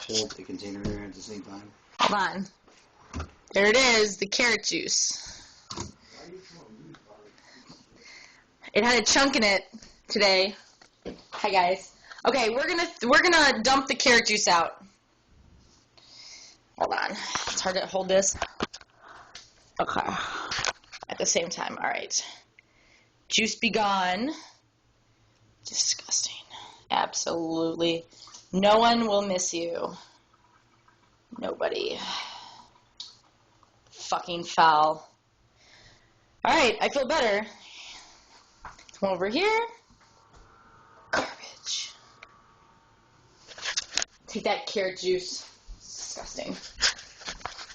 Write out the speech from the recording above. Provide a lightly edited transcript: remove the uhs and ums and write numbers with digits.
hold the container there at the same time. Hold on. There it is, the carrot juice. It had a chunk in it today. Hi guys. Okay, we're gonna dump the carrot juice out. Hold on. It's hard to hold this. Okay. At the same time. All right. Juice be gone. Disgusting. Absolutely. No one will miss you. Nobody. Fucking foul. All right, I feel better. Come over here. Garbage. Take that carrot juice. Disgusting.